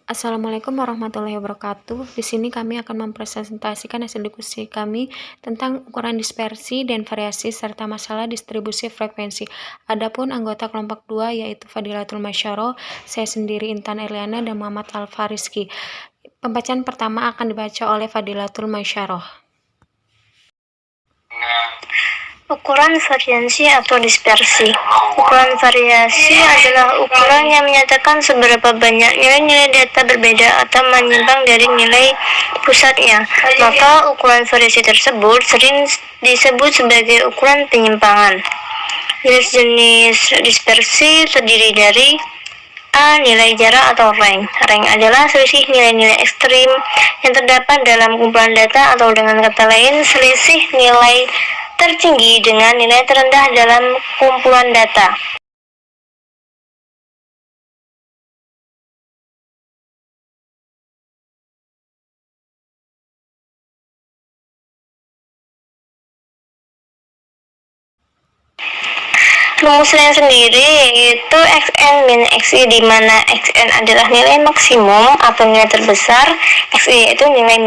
Assalamualaikum warahmatullahi wabarakatuh. Di sini kami akan mempresentasikan hasil diskusi kami tentang ukuran dispersi dan variasi serta masalah distribusi frekuensi. Adapun anggota kelompok 2 yaitu Fadilatul Masyaro, saya sendiri Intan Eliana dan Muhammad Alfariski. Pembacaan pertama akan dibaca oleh Fadilatul Masyaro. Ukuran variasi atau dispersi. Ukuran variasi adalah ukuran yang menyatakan seberapa banyak nilai-nilai data berbeda atau menyimpang dari nilai pusatnya. Maka ukuran variasi tersebut sering disebut sebagai ukuran penyimpangan. Jenis-jenis dispersi terdiri dari A. Nilai jarak atau rank. Rank adalah selisih nilai-nilai ekstrim yang terdapat dalam kumpulan data, atau dengan kata lain, selisih nilai tertinggi dengan nilai terendah dalam kumpulan data. Rumusnya sendiri yaitu Xn min Xi, di mana Xn adalah nilai maksimum atau nilai terbesar, Xi yaitu nilai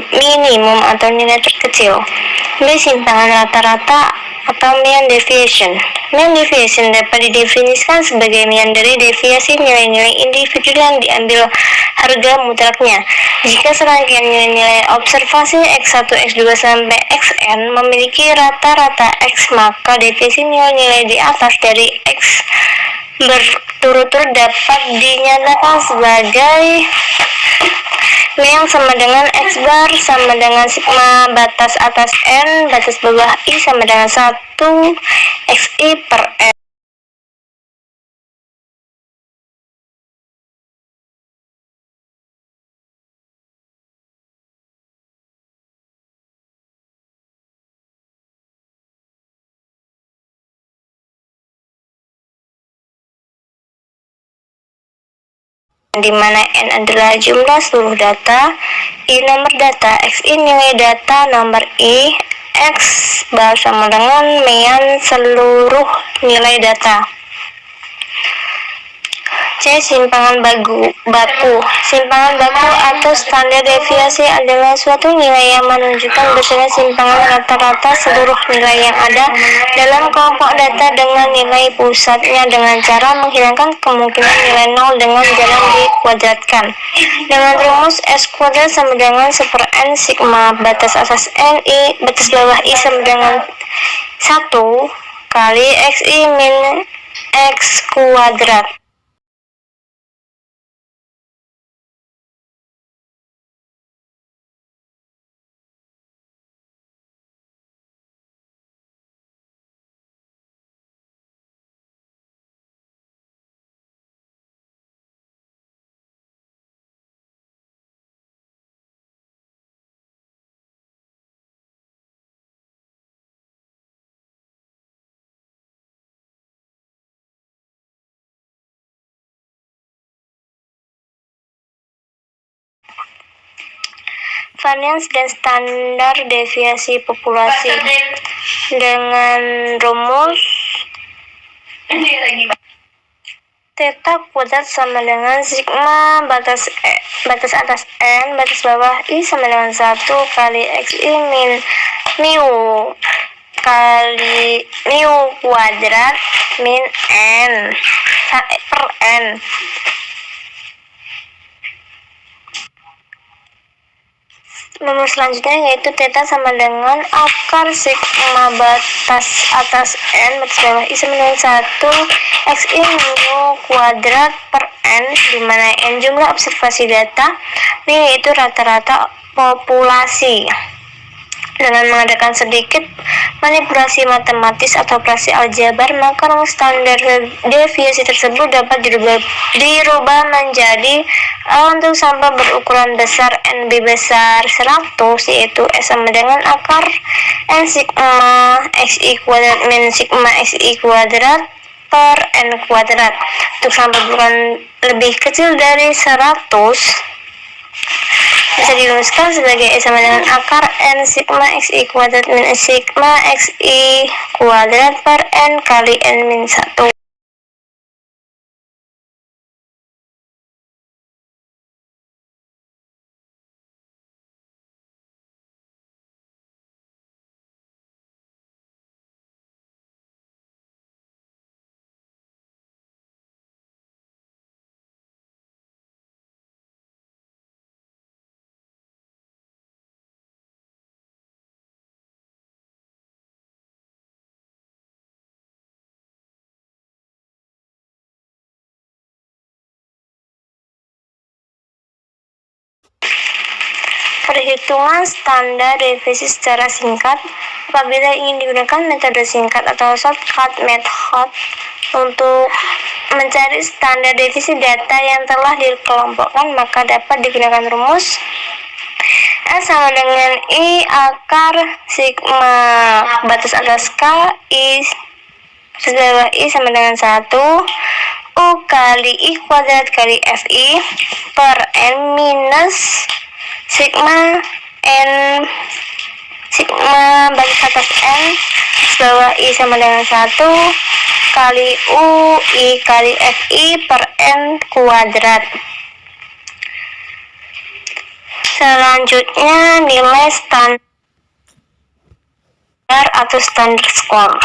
minimum atau nilai terkecil. Nilai simpangan rata-rata atau mean deviation. Mean deviation dapat didefinisikan sebagai mean dari deviasi nilai-nilai individu yang diambil harga mutlaknya. Jika serangkaian nilai-nilai observasi X1, X2 sampai Xn memiliki rata-rata X, maka deviasi nilai-nilai di atas dari X berturut-turut dapat dinyatakan sebagai yang sama dengan X bar sama dengan sigma batas atas N batas bawah I sama dengan 1 Xi per N. Di mana N adalah jumlah seluruh data, I nomor data, Xi nilai data, nomor I, X bar sama dengan mean seluruh nilai data. C. Simpangan baku. Simpangan baku atau standar deviasi adalah suatu nilai yang menunjukkan besarnya simpangan rata-rata seluruh nilai yang ada dalam kelompok data dengan nilai pusatnya dengan cara menghilangkan kemungkinan nilai 0 dengan jalan dikuadratkan. Dengan rumus S kuadrat sama dengan 1 per N sigma batas atas N I batas bawah I sama dengan 1 kali Xi min X kuadrat. Varians dan standar deviasi populasi dengan rumus theta kuadrat sama dengan sigma batas atas N batas bawah I sama dengan 1 kali Xi min mu kali mu kuadrat min N per N. Rumus selanjutnya yaitu theta sama dengan akar sigma batas atas N batas bawah I sama dengan 1 Xi mu kuadrat per N, di mana N jumlah observasi data, mu yaitu rata-rata populasi. Dengan mengadakan sedikit manipulasi matematis atau operasi aljabar, maka rumus standar deviasi tersebut dapat dirubah menjadi A untuk sampel berukuran besar NB besar 100, yaitu S sama dengan akar N sigma Xi kuadrat min sigma Xi kuadrat per N kuadrat. Untuk sampel berukuran lebih kecil dari 100 bisa dirumuskan sebagai S sama dengan akar N sigma Xi kuadrat min sigma Xi kuadrat per N kali N min 1. Perhitungan standar deviasi secara singkat. Apabila ingin digunakan metode singkat atau shortcut method untuk mencari standar deviasi data yang telah dikelompokkan, maka dapat digunakan rumus S sama dengan I akar sigma batas atas K I bawah I sama dengan 1 U kali I kuadrat kali FI per N minus sigma batas atas N bawah I sama dengan 1 kali U I kali FI per N kuadrat. Selanjutnya nilai standar atau standar skor.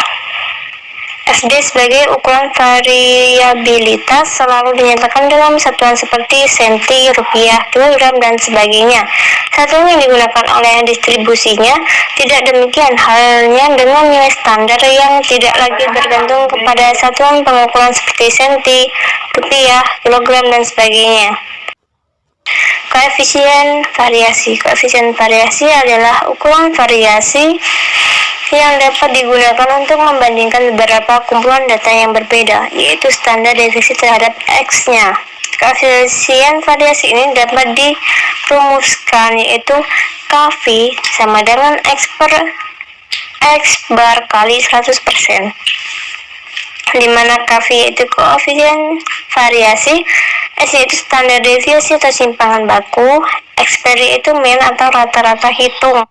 SD sebagai ukuran variabilitas selalu dinyatakan dalam satuan seperti senti, rupiah, kilogram, dan sebagainya. Satuan yang digunakan oleh distribusinya. Tidak demikian halnya dengan nilai standar yang tidak lagi bergantung kepada satuan pengukuran seperti senti, rupiah, kilogram, dan sebagainya. Koefisien variasi. Koefisien variasi adalah ukuran variasi yang dapat digunakan untuk membandingkan beberapa kumpulan data yang berbeda, yaitu standar deviasi terhadap X-nya. Koefisien variasi ini dapat dirumuskan, yaitu KV sama dengan X bar kali 100%, di mana KV yaitu koefisien variasi, S yaitu standar deviasi atau simpangan baku, X bar yaitu mean atau rata-rata hitung.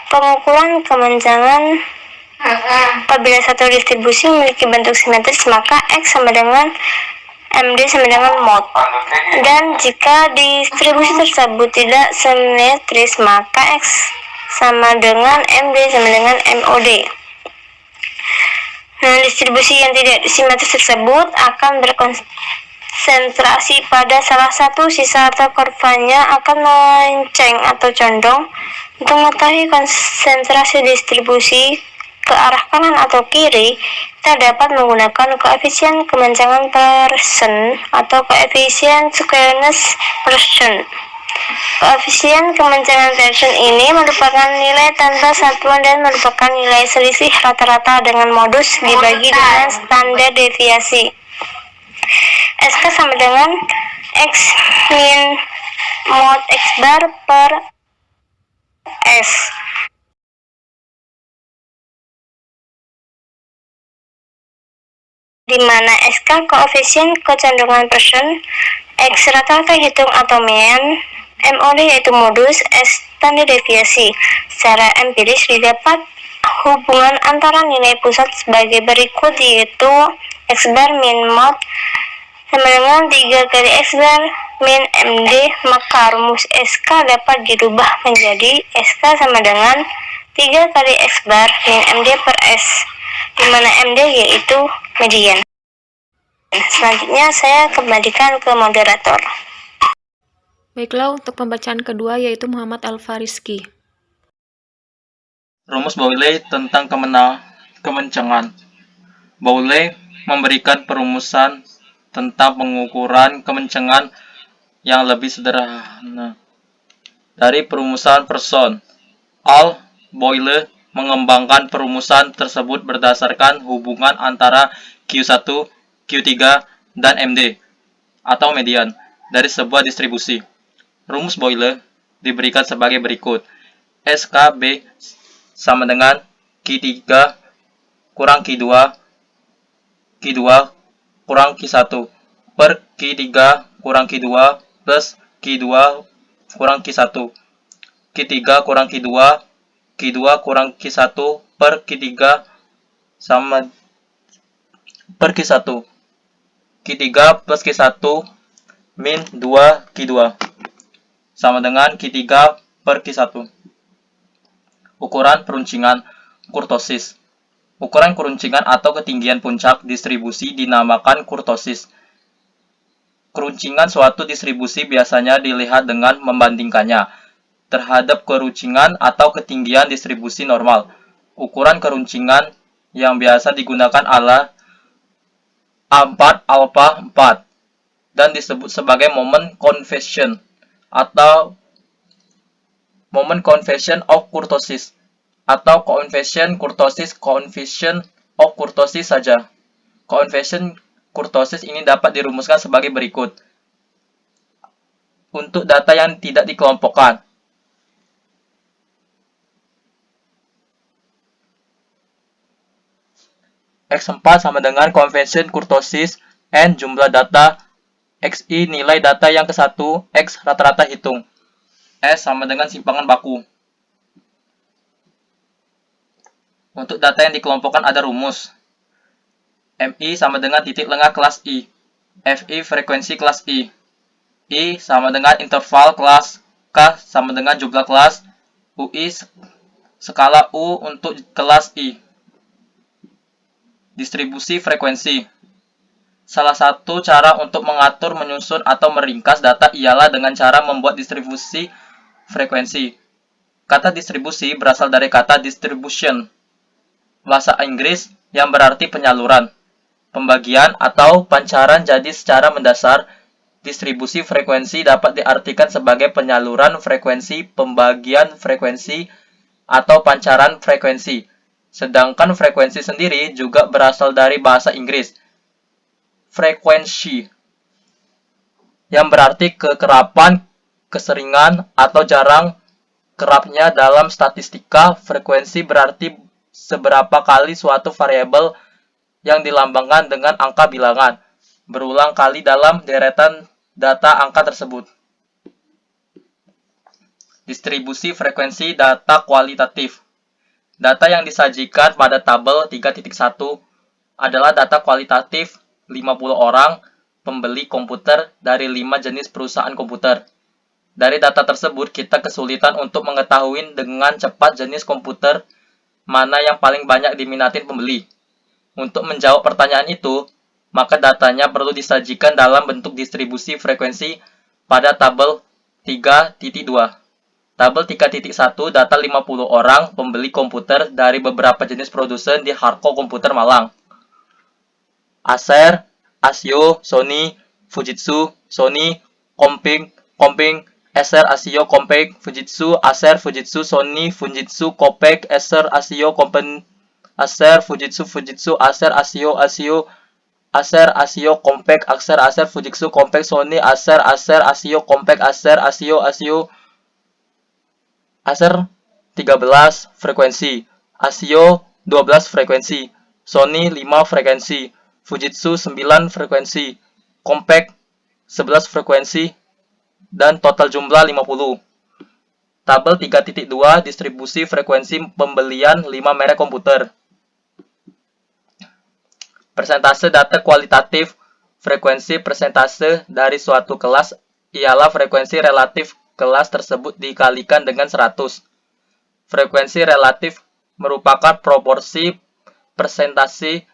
Pengukuran kemenjangan. Apabila satu distribusi memiliki bentuk simetris, maka X sama dengan MD sama dengan mod. Dan jika distribusi tersebut tidak simetris, maka X sama dengan MD sama dengan MOD. Nah, distribusi yang tidak simetris tersebut akan berkonsentrasi pada salah satu sisa atau kurvanya akan melenceng atau condong. Untuk mengetahui konsentrasi distribusi ke arah kanan atau kiri, kita dapat menggunakan koefisien kemenjangan Pearson atau koefisien squareness Pearson. Koefisien kemenjangan Pearson ini merupakan nilai tanpa satuan dan merupakan nilai selisih rata-rata dengan modus dibagi dengan standar deviasi. SK sama dengan X min mod X bar per S, di mana SK koefisien kecenderungan Pearson, X rata-rata hitung atau mean, MOD yaitu modus, S standar deviasi. Secara empiris didapat hubungan antara nilai pusat sebagai berikut, yaitu X bar min mod sama dengan 3 kali X bar min MD, maka rumus SK dapat dirubah menjadi SK sama dengan 3 kali X bar min MD per S, di mana MD yaitu median. Selanjutnya saya kembalikan ke moderator. Baiklah, untuk pembacaan kedua yaitu Muhammad Al-Fariski. Rumus Boyle tentang kemencengan. Boyle memberikan perumusan tentang pengukuran kemencengan yang lebih sederhana dari perumusan Pearson. Boyle mengembangkan perumusan tersebut berdasarkan hubungan antara Q1, Q3, dan MD atau median dari sebuah distribusi. Rumus Boyle diberikan sebagai berikut. SKB sama dengan Q3 kurang Q2 kurang Q1 per Q3 kurang Q2 plus Q2 kurang Q1, Q3 kurang Q2 kurang Q1 per Q3 sama per Q1, Q3 plus Q1 min 2 Q2 sama dengan Q3 per Q1. Ukuran peruncingan kurtosis. Ukuran keruncingan atau ketinggian puncak distribusi dinamakan kurtosis. Keruncingan suatu distribusi biasanya dilihat dengan membandingkannya terhadap keruncingan atau ketinggian distribusi normal. Ukuran keruncingan yang biasa digunakan adalah 4 alpha 4 dan disebut sebagai moment conversion atau moment conversion of kurtosis atau coefficient of kurtosis saja. Coefficient kurtosis ini dapat dirumuskan sebagai berikut. Untuk data yang tidak dikelompokkan, X4 sama dengan coefficient kurtosis N jumlah data, XI nilai data yang ke-1, X rata-rata hitung. S sama dengan simpangan baku. Untuk data yang dikelompokkan ada rumus. MI sama dengan titik lengah kelas I. FI frekuensi kelas I. I sama dengan interval kelas. K sama dengan jumlah kelas. UI skala U untuk kelas I. Distribusi frekuensi. Salah satu cara untuk mengatur, menyusun, atau meringkas data ialah dengan cara membuat distribusi frekuensi. Kata distribusi berasal dari kata distribution, bahasa Inggris yang berarti penyaluran, pembagian, atau pancaran. Jadi secara mendasar, distribusi frekuensi dapat diartikan sebagai penyaluran frekuensi, pembagian frekuensi, atau pancaran frekuensi. Sedangkan frekuensi sendiri juga berasal dari bahasa Inggris, frekuensi, yang berarti kekerapan, keseringan, atau jarang kerapnya. Dalam statistika, frekuensi berarti seberapa kali suatu variabel yang dilambangkan dengan angka bilangan berulang kali dalam deretan data angka tersebut. Distribusi frekuensi data kualitatif. Data yang disajikan pada tabel 3.1 adalah data kualitatif 50 orang pembeli komputer dari 5 jenis perusahaan komputer. Dari data tersebut, kita kesulitan untuk mengetahui dengan cepat jenis komputer mana yang paling banyak diminatin pembeli. Untuk menjawab pertanyaan itu, maka datanya perlu disajikan dalam bentuk distribusi frekuensi pada tabel 3.2. Tabel 3.1 data 50 orang pembeli komputer dari beberapa jenis produsen di Harko Komputer Malang. Acer, ASIO, Sony, Fujitsu, Sony, Comping, Acer, ASIO, Compaq, Fujitsu, Acer, Fujitsu, Sony, Fujitsu, Compaq, Acer, ASIO, Acer, Fujitsu, Acer, ASIO, Acer, ASIO, Compaq, Acer, Fujitsu, Compaq, Sony, Acer, ASIO, Compaq, Acer, ASIO, Acer 13 frekuensi, ASIO 12 frekuensi, Sony 5 frekuensi, Fujitsu 9 frekuensi, Compaq 11 frekuensi, dan total jumlah 50. Tabel 3.2 distribusi frekuensi pembelian 5 merek komputer. Persentase data kualitatif. Frekuensi persentase dari suatu kelas ialah frekuensi relatif kelas tersebut dikalikan dengan 100. Frekuensi relatif merupakan proporsi persentase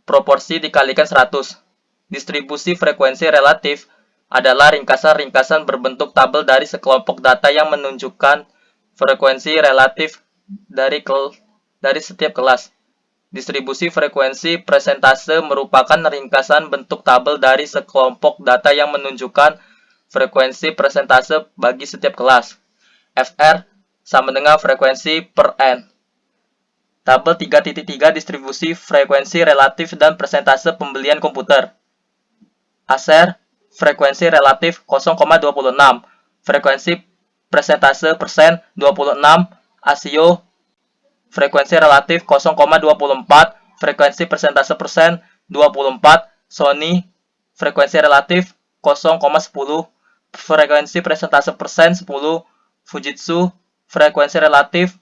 proporsi dikalikan 100. Distribusi frekuensi relatif adalah ringkasan-ringkasan berbentuk tabel dari sekelompok data yang menunjukkan frekuensi relatif dari setiap kelas. Distribusi frekuensi persentase merupakan ringkasan bentuk tabel dari sekelompok data yang menunjukkan frekuensi persentase bagi setiap kelas. FR sama dengan frekuensi per N. Tabel 3.3 distribusi frekuensi relatif dan persentase pembelian komputer. Acer frekuensi relatif 0,26, frekuensi persentase persen 26, ASIO frekuensi relatif 0,24, frekuensi persentase persen 24, Sony frekuensi relatif 0,10, frekuensi persentase persen 10, Fujitsu frekuensi relatif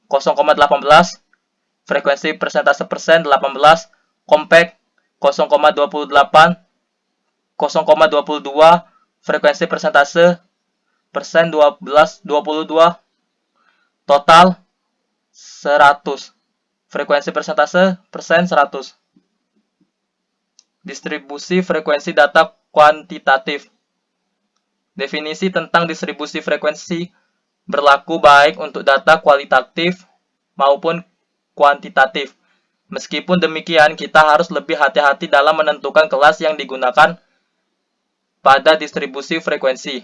0,18, frekuensi persentase persen 18, Compaq 0,28, 0,22, frekuensi persentase persen 22, total 100, frekuensi persentase persen 100. Distribusi frekuensi data kuantitatif. Definisi tentang distribusi frekuensi berlaku baik untuk data kualitatif maupun kuantitatif. Meskipun demikian, kita harus lebih hati-hati dalam menentukan kelas yang digunakan pada distribusi frekuensi.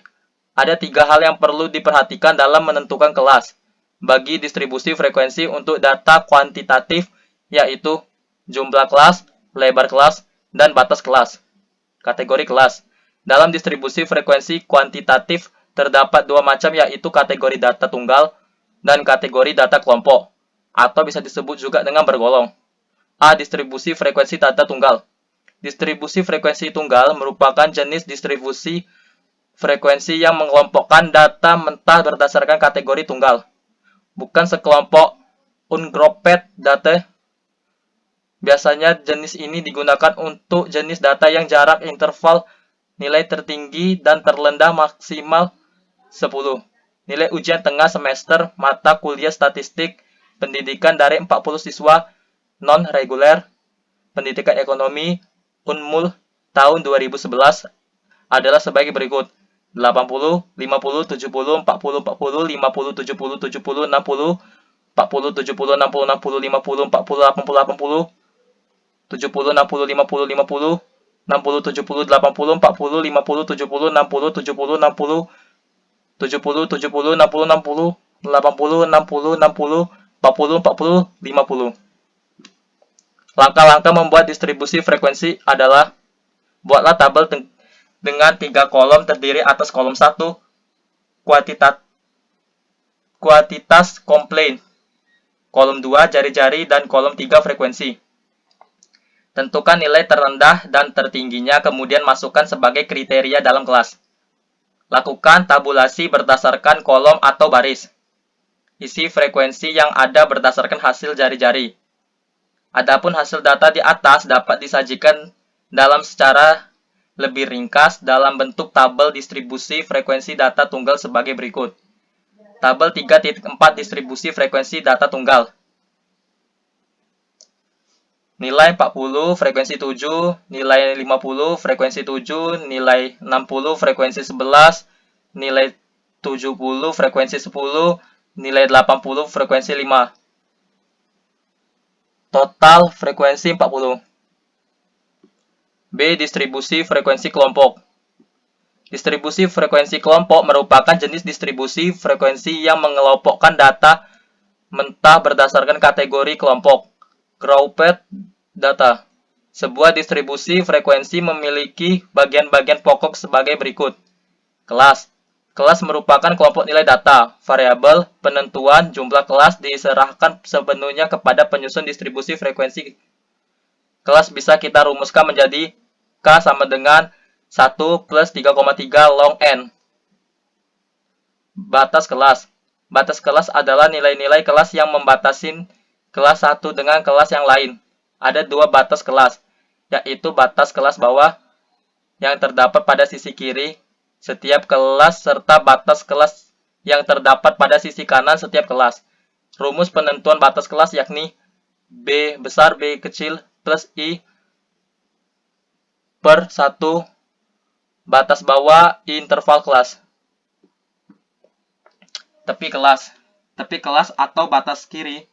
Ada 3 hal yang perlu diperhatikan dalam menentukan kelas bagi distribusi frekuensi untuk data kuantitatif, yaitu jumlah kelas, lebar kelas, dan batas kelas. Kategori kelas. Dalam distribusi frekuensi kuantitatif terdapat 2 macam, yaitu kategori data tunggal dan kategori data kelompok, atau bisa disebut juga dengan bergolong. A. Distribusi frekuensi data tunggal. Distribusi frekuensi tunggal merupakan jenis distribusi frekuensi yang mengelompokkan data mentah berdasarkan kategori tunggal, bukan sekelompok ungrouped data. Biasanya jenis ini digunakan untuk jenis data yang jarak interval nilai tertinggi dan terendah maksimal 10. Nilai ujian tengah semester mata kuliah statistik pendidikan dari 40 siswa non-reguler pendidikan ekonomi Unmul tahun 2011 adalah sebagai berikut: 80, 50, 70, 40, 40, 50, 70, 70, 60, 40, 70, 60, 60, 50, 50, 80, 80, 70, 60, 50, 50, 60, 70, 80, 40, 50, 70, 60, 70, 60, 70, 70, 60, 60, 80, 60, 60, 40, 40, 50. Langkah-langkah membuat distribusi frekuensi adalah: buatlah tabel dengan 3 kolom terdiri atas kolom 1, kuantitas komplain, kolom 2, jari-jari, dan kolom 3, frekuensi. Tentukan nilai terendah dan tertingginya, kemudian masukkan sebagai kriteria dalam kelas. Lakukan tabulasi berdasarkan kolom atau baris. Isi frekuensi yang ada berdasarkan hasil jari-jari. Adapun hasil data di atas dapat disajikan dalam secara lebih ringkas dalam bentuk tabel distribusi frekuensi data tunggal sebagai berikut. Tabel 3.4 distribusi frekuensi data tunggal. Nilai 40, frekuensi 7, nilai 50, frekuensi 7, nilai 60, frekuensi 11, nilai 70, frekuensi 10, nilai 80, frekuensi 5. Total frekuensi 40. B. Distribusi frekuensi kelompok. Distribusi frekuensi kelompok merupakan jenis distribusi frekuensi yang mengelompokkan data mentah berdasarkan kategori kelompok. Grouped data. Sebuah distribusi frekuensi memiliki bagian-bagian pokok sebagai berikut. Kelas. Kelas merupakan kelompok nilai data. Variabel penentuan jumlah kelas diserahkan sepenuhnya kepada penyusun distribusi frekuensi. Kelas bisa kita rumuskan menjadi K sama dengan 1 plus 3,3 log N. Batas kelas. Batas kelas adalah nilai-nilai kelas yang membatasi kelas satu dengan kelas yang lain. Ada 2 batas kelas, yaitu batas kelas bawah yang terdapat pada sisi kiri setiap kelas serta batas kelas yang terdapat pada sisi kanan setiap kelas. Rumus penentuan batas kelas yakni B besar B kecil plus I per 1 batas bawah I interval kelas. Tepi kelas. Tepi kelas atau batas kiri.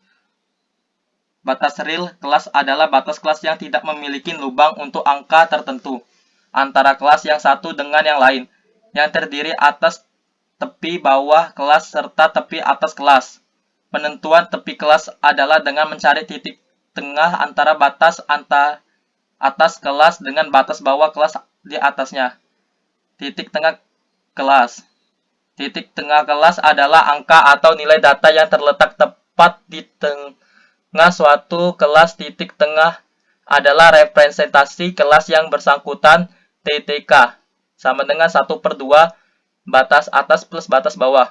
Batas real kelas adalah batas kelas yang tidak memiliki lubang untuk angka tertentu antara kelas yang satu dengan yang lain, yang terdiri atas tepi bawah kelas serta tepi atas kelas. Penentuan tepi kelas adalah dengan mencari titik tengah antara batas atas kelas dengan batas bawah kelas di atasnya. Titik tengah kelas. Titik tengah kelas adalah angka atau nilai data yang terletak tepat di tengah suatu kelas. Titik tengah adalah representasi kelas yang bersangkutan. TTK sama dengan 1/2 batas atas plus batas bawah.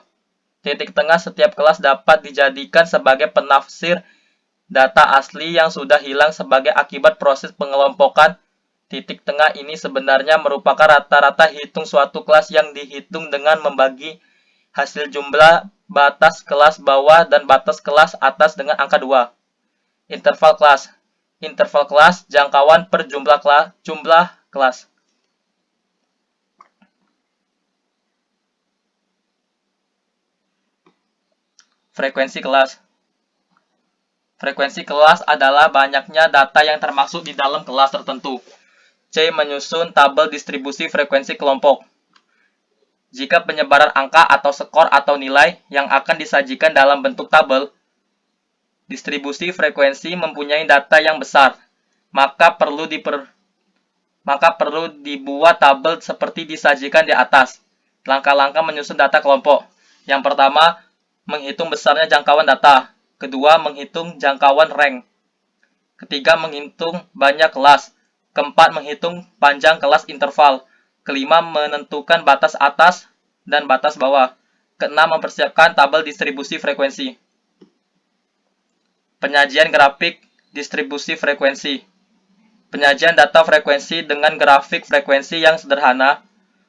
Titik tengah setiap kelas dapat dijadikan sebagai penafsir data asli yang sudah hilang sebagai akibat proses pengelompokan. Titik tengah ini sebenarnya merupakan rata-rata hitung suatu kelas yang dihitung dengan membagi hasil jumlah batas kelas bawah dan batas kelas atas dengan angka 2. Interval kelas. interval kelas, jangkauan per jumlah kelas. Frekuensi kelas. Frekuensi kelas adalah banyaknya data yang termasuk di dalam kelas tertentu. C. Menyusun tabel distribusi frekuensi kelompok. Jika penyebaran angka atau skor atau nilai yang akan disajikan dalam bentuk tabel, distribusi frekuensi mempunyai data yang besar, maka perlu dibuat tabel seperti disajikan di atas. Langkah-langkah menyusun data kelompok. Yang pertama, menghitung besarnya jangkauan data. Kedua, menghitung jangkauan rank. Ketiga, menghitung banyak kelas. Keempat, menghitung panjang kelas interval. Kelima, menentukan batas atas dan batas bawah. Keenam, mempersiapkan tabel distribusi frekuensi. Penyajian grafik distribusi frekuensi. Penyajian data frekuensi dengan grafik frekuensi yang sederhana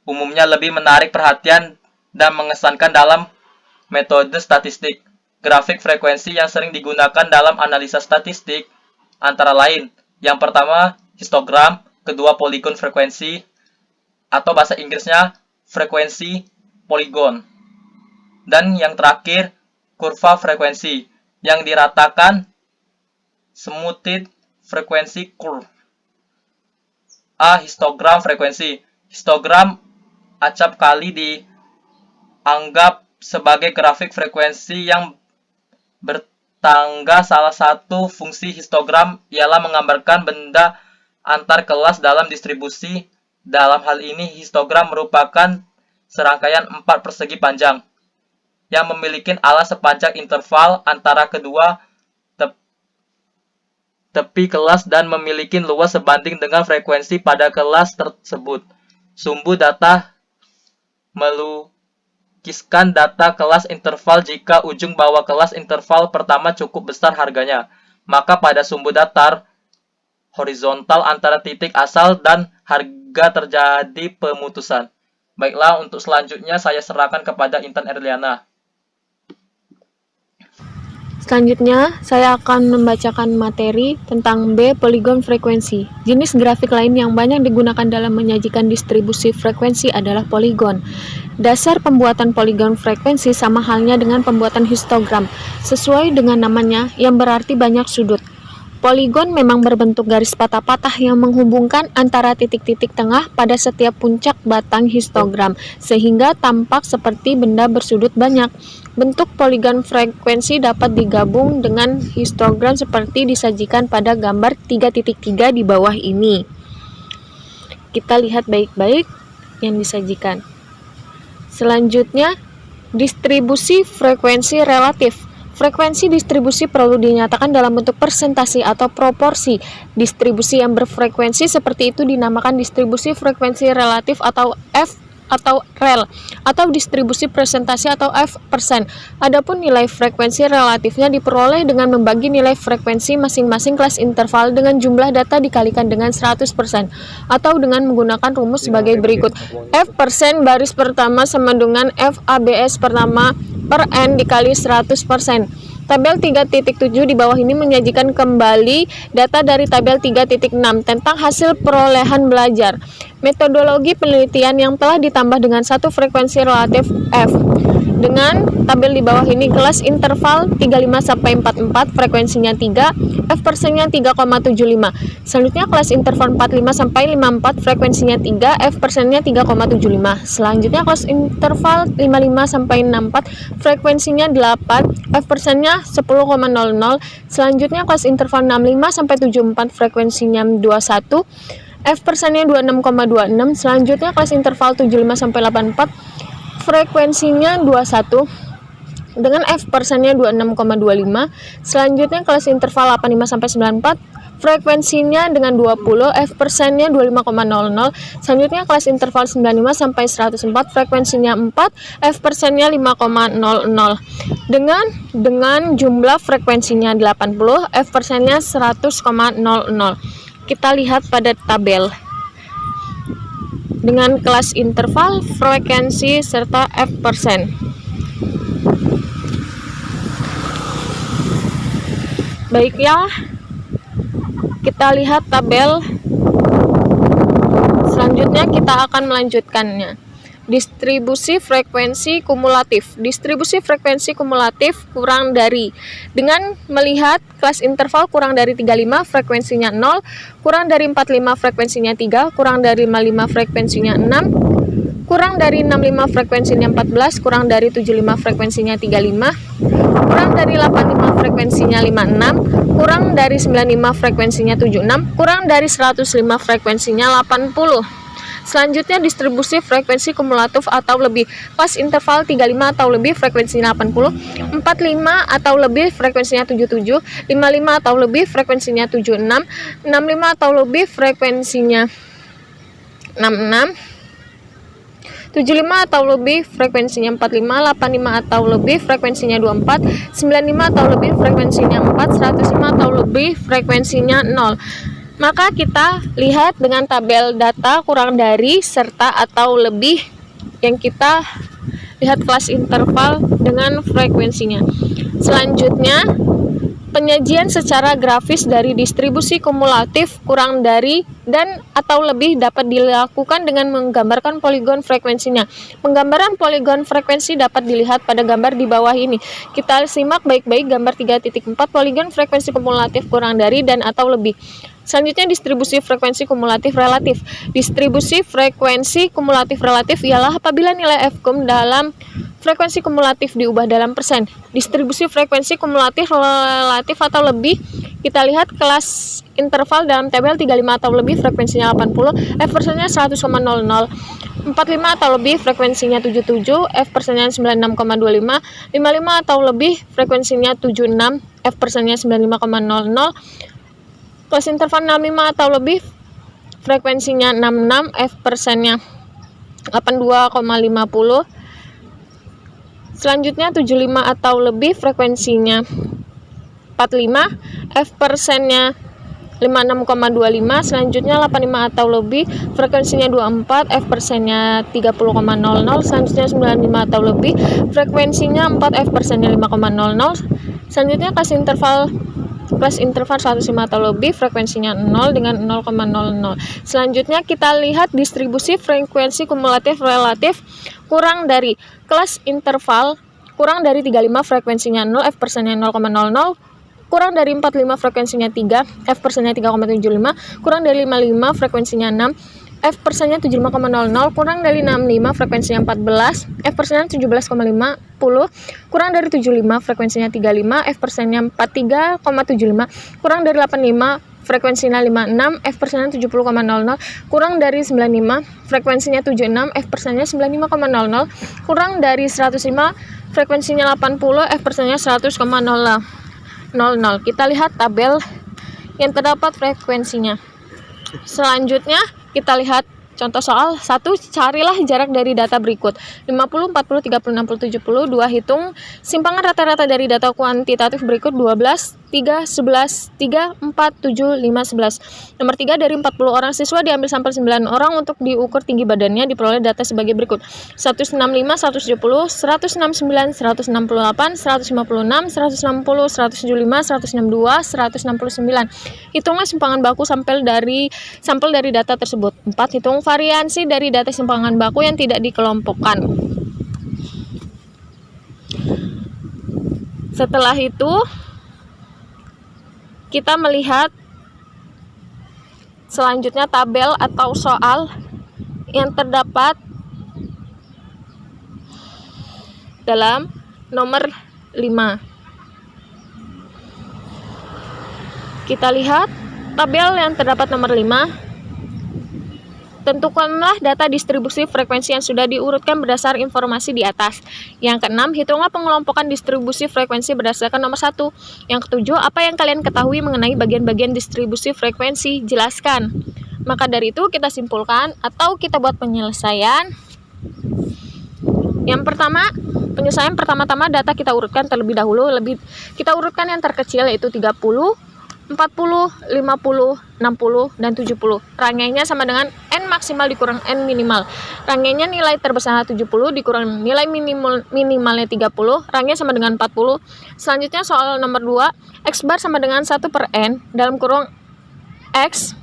umumnya lebih menarik perhatian dan mengesankan dalam metode statistik. Grafik frekuensi yang sering digunakan dalam analisa statistik antara lain, yang pertama histogram, kedua poligon frekuensi, atau bahasa Inggrisnya frekuensi poligon, dan yang terakhir kurva frekuensi yang diratakan smoothed frekuensi curve. A. Histogram frekuensi. Histogram acap kali dianggap sebagai grafik frekuensi yang bertangga. Salah satu fungsi histogram ialah menggambarkan benda antar kelas dalam distribusi. Dalam hal ini, histogram merupakan serangkaian 4 persegi panjang yang memiliki alas sepanjang interval antara kedua tepi kelas dan memiliki luas sebanding dengan frekuensi pada kelas tersebut. Sumbu data melukiskan data kelas interval. Jika ujung bawah kelas interval pertama cukup besar harganya, maka pada sumbu datar horizontal antara titik asal dan harga terjadi pemutusan. Baiklah, untuk selanjutnya saya serahkan kepada Intan Erliana. Selanjutnya, saya akan membacakan materi tentang B. Poligon frekuensi. Jenis grafik lain yang banyak digunakan dalam menyajikan distribusi frekuensi adalah poligon. Dasar pembuatan poligon frekuensi sama halnya dengan pembuatan histogram, sesuai dengan namanya yang berarti banyak sudut. Poligon memang berbentuk garis patah-patah yang menghubungkan antara titik-titik tengah pada setiap puncak batang histogram, sehingga tampak seperti benda bersudut banyak. Bentuk poligon frekuensi dapat digabung dengan histogram seperti disajikan pada gambar 3.3 di bawah ini. Kita lihat baik-baik yang disajikan. Selanjutnya, distribusi frekuensi relatif. Frekuensi distribusi perlu dinyatakan dalam bentuk persentase atau proporsi. Distribusi yang berfrekuensi seperti itu dinamakan distribusi frekuensi relatif atau F atau rel, atau distribusi presentasi atau F%. Adapun nilai frekuensi relatifnya diperoleh dengan membagi nilai frekuensi masing-masing kelas interval dengan jumlah data dikalikan dengan 100%, atau dengan menggunakan rumus sebagai berikut. F% baris pertama sama dengan FABS pertama per N dikali 100%. Tabel 3.7 di bawah ini menyajikan kembali data dari tabel 3.6 tentang hasil perolehan belajar. Metodologi penelitian yang telah ditambah dengan satu frekuensi relatif F. Dengan tabel di bawah ini, kelas interval 35-44 frekuensinya 3, F%-nya 3,75. Selanjutnya kelas interval 45-54 frekuensinya 3, F%-nya 3,75. Selanjutnya kelas interval 55-64 frekuensinya 8, F%-nya 10,00. Selanjutnya kelas interval 65-74 frekuensinya 21, F%-nya 26,26. Selanjutnya kelas interval 75-84 frekuensinya 21 dengan F%-nya 26,25. Selanjutnya kelas interval 85-94 frekuensinya dengan 20, F%-nya 25,00. Selanjutnya kelas interval 95-104 frekuensinya 4, F%-nya 5,00. Dengan jumlah frekuensinya 80, F%-nya 100,00. Kita lihat pada tabel dengan kelas interval, frekuensi, serta F%. Baiklah, Kita lihat tabel selanjutnya, kita akan melanjutkannya. Distribusi frekuensi kumulatif. Distribusi frekuensi kumulatif kurang dari, dengan melihat kelas interval kurang dari 35 frekuensinya 0, kurang dari 45 frekuensinya 3, kurang dari 55 frekuensinya 6, kurang dari 65 frekuensinya 14, kurang dari 75 frekuensinya 35, kurang dari 85 frekuensinya 56, kurang dari 95 frekuensinya 76, kurang dari 105 frekuensinya 80. Selanjutnya distribusi frekuensi kumulatif atau lebih. Kelas interval 35 atau lebih frekuensinya 80, 45 atau lebih frekuensinya 77, 55 atau lebih frekuensinya 76, 65 atau lebih frekuensinya 66, 75 atau lebih frekuensinya 45, 85 atau lebih frekuensinya 24, 95 atau lebih frekuensinya 4, 105 atau lebih frekuensinya 0. Maka kita lihat dengan tabel data kurang dari serta atau lebih yang kita lihat kelas interval dengan frekuensinya. Selanjutnya, penyajian secara grafis dari distribusi kumulatif kurang dari dan atau lebih dapat dilakukan dengan menggambarkan poligon frekuensinya. Penggambaran poligon frekuensi dapat dilihat pada gambar di bawah ini. Kita simak baik-baik gambar 3.4 poligon frekuensi kumulatif kurang dari dan atau lebih. Selanjutnya distribusi frekuensi kumulatif relatif. Distribusi frekuensi kumulatif relatif ialah apabila nilai Fkum dalam frekuensi kumulatif diubah dalam persen. Distribusi frekuensi kumulatif relatif atau lebih, kita lihat kelas interval dalam tabel 35 atau lebih frekuensinya 80, F persennya 100,00, 45 atau lebih frekuensinya 77, F persennya 96,25, 55 atau lebih frekuensinya 76, F persennya 95,00, kelas interval 65 atau lebih frekuensinya 66, F persennya 82,50. Selanjutnya 75 atau lebih frekuensinya 45, F persennya 56,25. Selanjutnya 85 atau lebih frekuensinya 24, F persennya 30,00. Selanjutnya 95 atau lebih frekuensinya 4, F persennya 5,00. Selanjutnya kelas interval 105 atau lebih frekuensinya 0 dengan 0,00. Selanjutnya kita lihat distribusi frekuensi kumulatif relatif kurang dari, kelas interval kurang dari 35 frekuensinya 0, F persennya 0,00, kurang dari 45 frekuensinya 3, F persennya 3,75, kurang dari 55 frekuensinya 6, F persennya 75,00, kurang dari 65 frekuensinya 14, F persennya 17,50, kurang dari 75 frekuensinya 35, F persennya 43,75, kurang dari 85 frekuensinya 56, F persennya 70,00, kurang dari 95 frekuensinya 76, F persennya 95,00, kurang dari 105 frekuensinya 80, F persennya 100,00. Kita lihat tabel yang terdapat frekuensinya. Selanjutnya kita lihat contoh soal 1. Carilah jarak dari data berikut 50, 40, 30, 60, 70. 2. Hitung simpangan rata-rata dari data kuantitatif berikut 12, 3, 11, 3, 4, 7, 5, 11. Nomor 3. Dari 40 orang siswa diambil sampel 9 orang untuk diukur tinggi badannya, diperoleh data sebagai berikut: 165, 170, 169, 168, 156, 160, 175, 162, 169. Hitunglah simpangan baku sampel dari data tersebut. 4. Hitung variansi dari data simpangan baku yang tidak dikelompokkan. Setelah itu, kita melihat selanjutnya tabel atau soal yang terdapat dalam nomor 5. Kita lihat tabel yang terdapat nomor 5. Tentukanlah data distribusi frekuensi yang sudah diurutkan berdasar informasi di atas. Yang keenam, hitunglah pengelompokan distribusi frekuensi berdasarkan nomor 1. Yang ketujuh, apa yang kalian ketahui mengenai bagian-bagian distribusi frekuensi? Jelaskan. Maka dari itu kita simpulkan atau kita buat penyelesaian. Yang pertama, penyelesaian pertama-tama data kita urutkan terlebih dahulu. Kita urutkan yang terkecil yaitu 30, 40, 50, 60, dan 70. Rangkaiannya sama dengan N maksimal dikurang N minimal. Rangkaiannya nilai terbesar 70 dikurang nilai minimalnya 30. Rangkaiannya sama dengan 40. Selanjutnya soal nomor 2. X bar sama dengan 1 per N dalam kurung X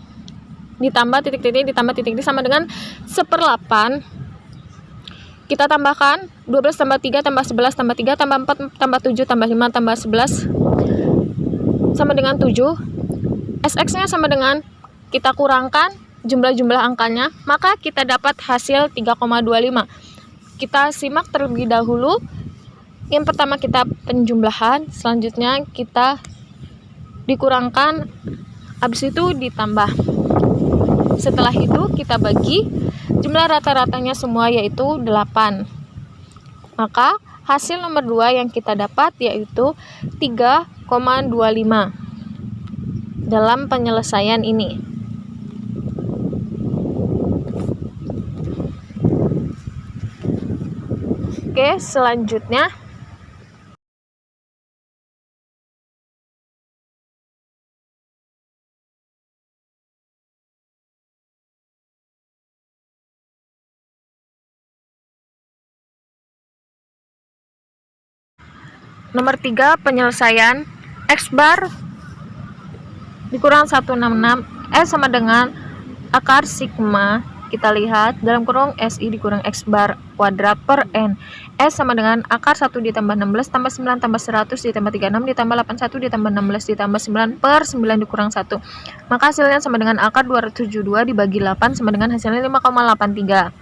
ditambah titik-titik ditambah titik-titik sama dengan 1/8. Kita tambahkan 12 tambah 3 tambah 11 tambah 3 tambah 4 tambah 7 tambah 5 tambah 11 sama dengan 7. SX-nya sama dengan, kita kurangkan jumlah-jumlah angkanya, maka kita dapat hasil 3,25. Kita simak terlebih dahulu. Yang pertama kita penjumlahan, selanjutnya kita dikurangkan, habis itu ditambah. Setelah itu kita bagi jumlah rata-ratanya semua yaitu 8. Maka hasil nomor 2 yang kita dapat yaitu 3,25 dalam penyelesaian ini. Oke, selanjutnya nomor 3 penyelesaian X bar dikurang 166 S sama dengan akar sigma, kita lihat dalam kurung SI dikurang X bar kuadrat per N. S sama dengan akar 1 ditambah 16 tambah 9 tambah 100 ditambah 36 ditambah 81 ditambah 16 ditambah 9 per 9 dikurang 1. Maka hasilnya sama dengan akar 272 dibagi 8 sama dengan hasilnya 5,83.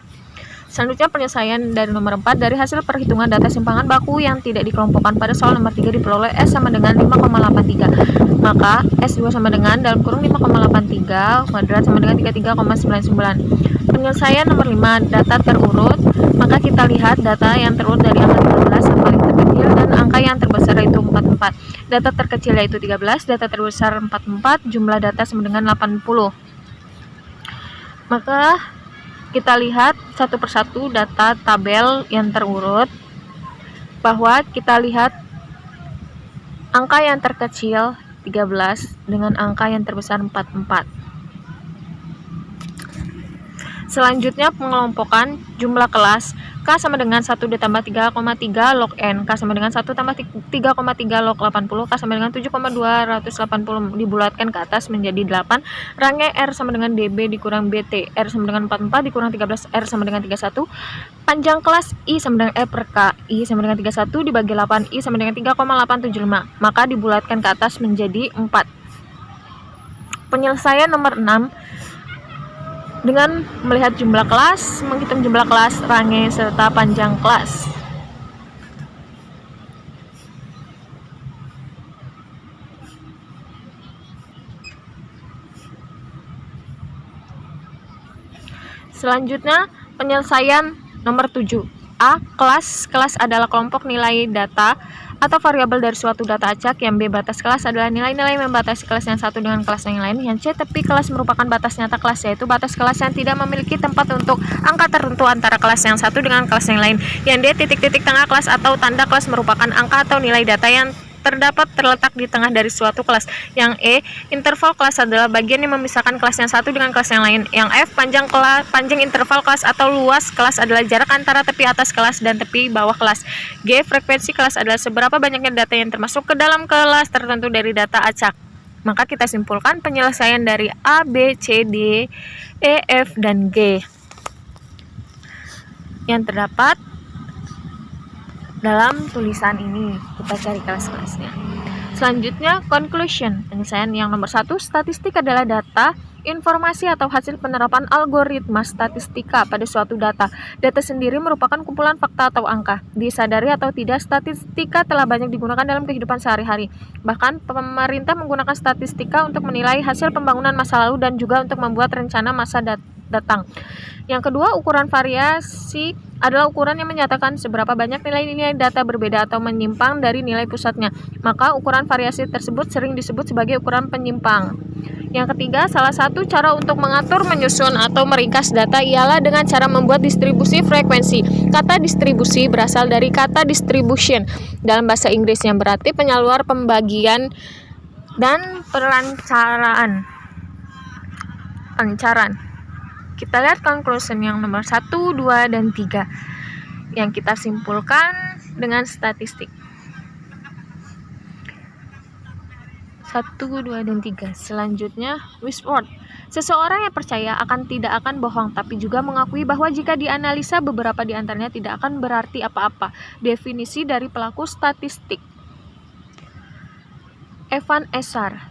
Selanjutnya penyelesaian dari nomor 4, dari hasil perhitungan data simpangan baku yang tidak dikelompokkan pada soal nomor 3 diperoleh S sama dengan 5,83. Maka S2 sama dengan dalam kurung 5,83 kuadrat sama dengan 33,99. Penyelesaian nomor 5, data terurut. Maka kita lihat data yang terurut dari angka 13 yang paling terkecil dan angka yang terbesar yaitu 44. Data terkecil yaitu 13, data terbesar 44, jumlah data sama dengan 80. Maka kita lihat satu persatu data tabel yang terurut, bahwa kita lihat angka yang terkecil 13 dengan angka yang terbesar 44. Selanjutnya pengelompokan jumlah kelas. K sama dengan 1 ditambah 3,3 log N. K sama dengan 1 tambah 3,3 log 80. K sama dengan 7,280 dibulatkan ke atas menjadi 8. Rangnya R sama dengan DB dikurang BT. R sama dengan 44 dikurang 13. R sama dengan 31. Panjang kelas I sama dengan E per K. I sama dengan 31 dibagi 8. I sama dengan 3,875. Maka dibulatkan ke atas menjadi 4. Penyelesaian nomor 6. Dengan melihat jumlah kelas, menghitung jumlah kelas, range, serta panjang kelas. Selanjutnya, penyelesaian nomor 7. A. Kelas. Kelas adalah kelompok nilai data atau variabel dari suatu data acak. Yang B. Batas kelas adalah nilai-nilai membatasi kelas yang satu dengan kelas yang lain. Yang C. Tepi kelas merupakan batas nyata kelas, yaitu batas kelas yang tidak memiliki tempat untuk angka tertentu antara kelas yang satu dengan kelas yang lain. Yang D. Titik-titik tengah kelas atau tanda kelas merupakan angka atau nilai data yang terletak di tengah dari suatu kelas. Yang E. Interval kelas adalah bagian yang memisahkan kelas yang satu dengan kelas yang lain. Yang F. Panjang interval kelas atau luas kelas adalah jarak antara tepi atas kelas dan tepi bawah kelas. G. Frekuensi kelas adalah seberapa banyaknya data yang termasuk ke dalam kelas tertentu dari data acak. Maka kita simpulkan penyelesaian dari A, B, C, D, E, F, dan G yang terdapat dalam tulisan ini. Kita cari kelas-kelasnya. Selanjutnya, conclusion. Penyelesaian yang nomor 1, statistik adalah data, informasi atau hasil penerapan algoritma statistika pada suatu data. Data sendiri merupakan kumpulan fakta atau angka. Disadari atau tidak, statistika telah banyak digunakan dalam kehidupan sehari-hari. Bahkan, pemerintah menggunakan statistika untuk menilai hasil pembangunan masa lalu dan juga untuk membuat rencana masa datang. Yang kedua, ukuran variasi adalah ukuran yang menyatakan seberapa banyak nilai-nilai data berbeda atau menyimpang dari nilai pusatnya. Maka ukuran variasi tersebut sering disebut sebagai ukuran penyimpang. Yang ketiga, salah satu cara untuk mengatur, menyusun, atau meringkas data ialah dengan cara membuat distribusi frekuensi. Kata distribusi berasal dari kata distribution dalam bahasa Inggris yang berarti penyaluran, pembagian, dan perancaran. Kita lihat conclusion yang nomor 1, 2, dan 3 yang kita simpulkan dengan statistik. 1, 2, dan 3. Selanjutnya, whisword. Seseorang yang percaya tidak akan bohong, tapi juga mengakui bahwa jika dianalisa beberapa di antaranya tidak akan berarti apa-apa. Definisi dari pelaku statistik. Evan Esar.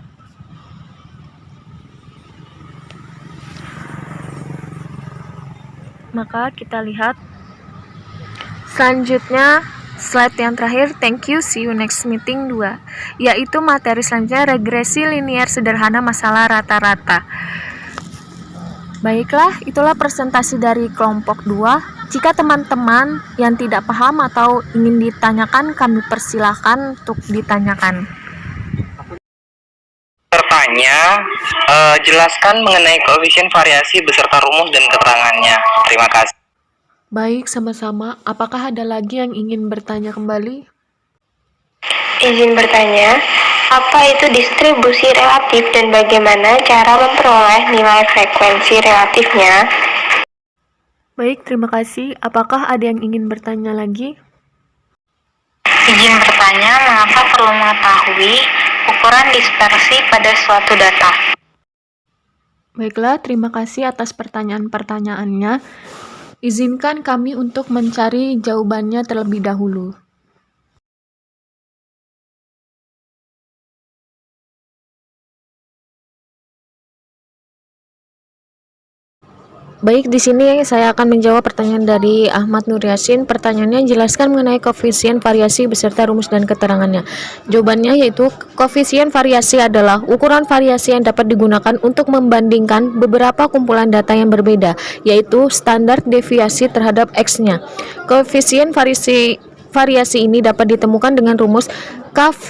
Maka kita lihat selanjutnya slide yang terakhir, thank you, see you next meeting 2, yaitu materi selanjutnya regresi linier sederhana masalah rata-rata. Baiklah, itulah presentasi dari kelompok 2. Jika teman-teman yang tidak paham atau ingin ditanyakan, kami persilahkan untuk ditanyakan. Pertanyaan, jelaskan mengenai koefisien variasi beserta rumus dan keterangannya. Terima kasih. Baik, sama-sama. Apakah ada lagi yang ingin bertanya kembali? Izin bertanya, apa itu distribusi relatif dan bagaimana cara memperoleh nilai frekuensi relatifnya? Baik, terima kasih. Apakah ada yang ingin bertanya lagi? Izin bertanya, mengapa perlu mengetahui ukuran dispersi pada suatu data? Baiklah, terima kasih atas pertanyaan-pertanyaannya. Izinkan kami untuk mencari jawabannya terlebih dahulu. Baik, di sini saya akan menjawab pertanyaan dari Ahmad Nur Yasin. Pertanyaannya, jelaskan mengenai koefisien variasi beserta rumus dan keterangannya. Jawabannya yaitu koefisien variasi adalah ukuran variasi yang dapat digunakan untuk membandingkan beberapa kumpulan data yang berbeda, yaitu standar deviasi terhadap X-nya. Koefisien variasi ini dapat ditemukan dengan rumus KV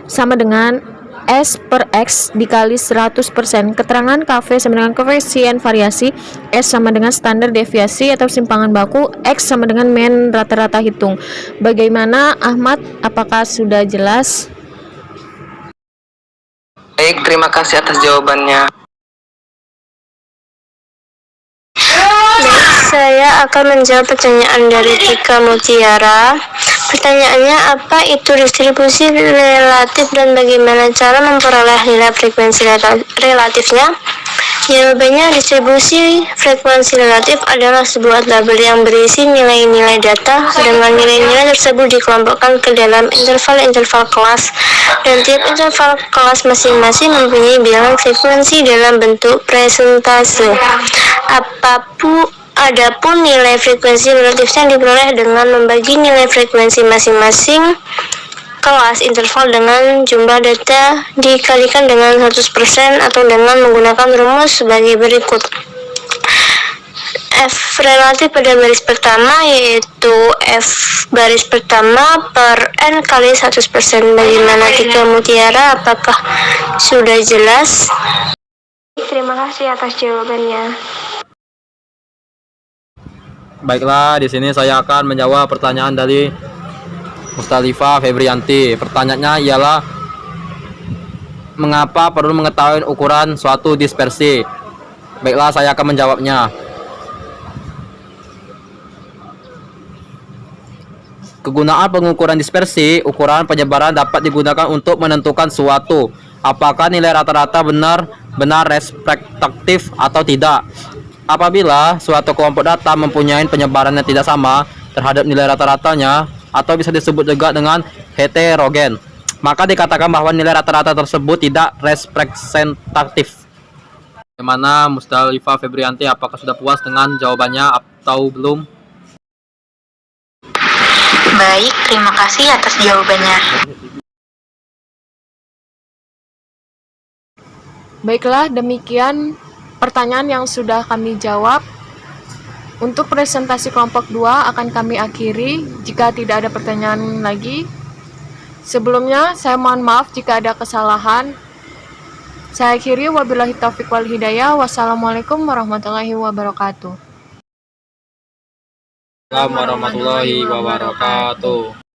sama dengan S per X dikali 100%. Keterangan KV sama dengan koefisien variasi, S sama dengan standar deviasi atau simpangan baku, X sama dengan mean rata-rata hitung. Bagaimana Ahmad? Apakah sudah jelas? Baik, terima kasih atas jawabannya. Baik, saya akan menjawab pertanyaan dari Tika Mutiara. Pertanyaannya, apa itu distribusi relatif dan bagaimana cara memperoleh nilai frekuensi relatifnya? Jawabannya, distribusi frekuensi relatif adalah sebuah tabel yang berisi nilai-nilai data, dengan nilai-nilai tersebut dikelompokkan ke dalam interval-interval kelas, dan tiap interval kelas masing-masing mempunyai bilangan frekuensi dalam bentuk presentase. Adapun nilai frekuensi relatifnya diperoleh dengan membagi nilai frekuensi masing-masing kelas interval dengan jumlah data dikalikan dengan 100% atau dengan menggunakan rumus sebagai berikut. F relatif pada baris pertama yaitu F baris pertama per N kali 100%. Bagaimana Tika Mutiara? Apakah sudah jelas? Terima kasih atas jawabannya. Baiklah, di sini saya akan menjawab pertanyaan dari Mustalifah Febrianti. Pertanyaannya ialah, mengapa perlu mengetahui ukuran suatu dispersi? Baiklah, saya akan menjawabnya. Kegunaan pengukuran dispersi, ukuran penyebaran dapat digunakan untuk menentukan suatu apakah nilai rata-rata benar respektif atau tidak. Apabila suatu kelompok data mempunyai penyebaran yang tidak sama terhadap nilai rata-ratanya, atau bisa disebut juga dengan heterogen, maka dikatakan bahwa nilai rata-rata tersebut tidak representatif. Bagaimana Mustalifah Febrianti? Apakah sudah puas dengan jawabannya atau belum? Baik, terima kasih atas jawabannya. Baiklah, demikian pertanyaan yang sudah kami jawab. Untuk presentasi kelompok 2 akan kami akhiri jika tidak ada pertanyaan lagi. Sebelumnya, saya mohon maaf jika ada kesalahan. Saya akhiri, wabillahi taufiq wal hidayah. Wassalamualaikum warahmatullahi wabarakatuh. Warahmatullahi wabarakatuh.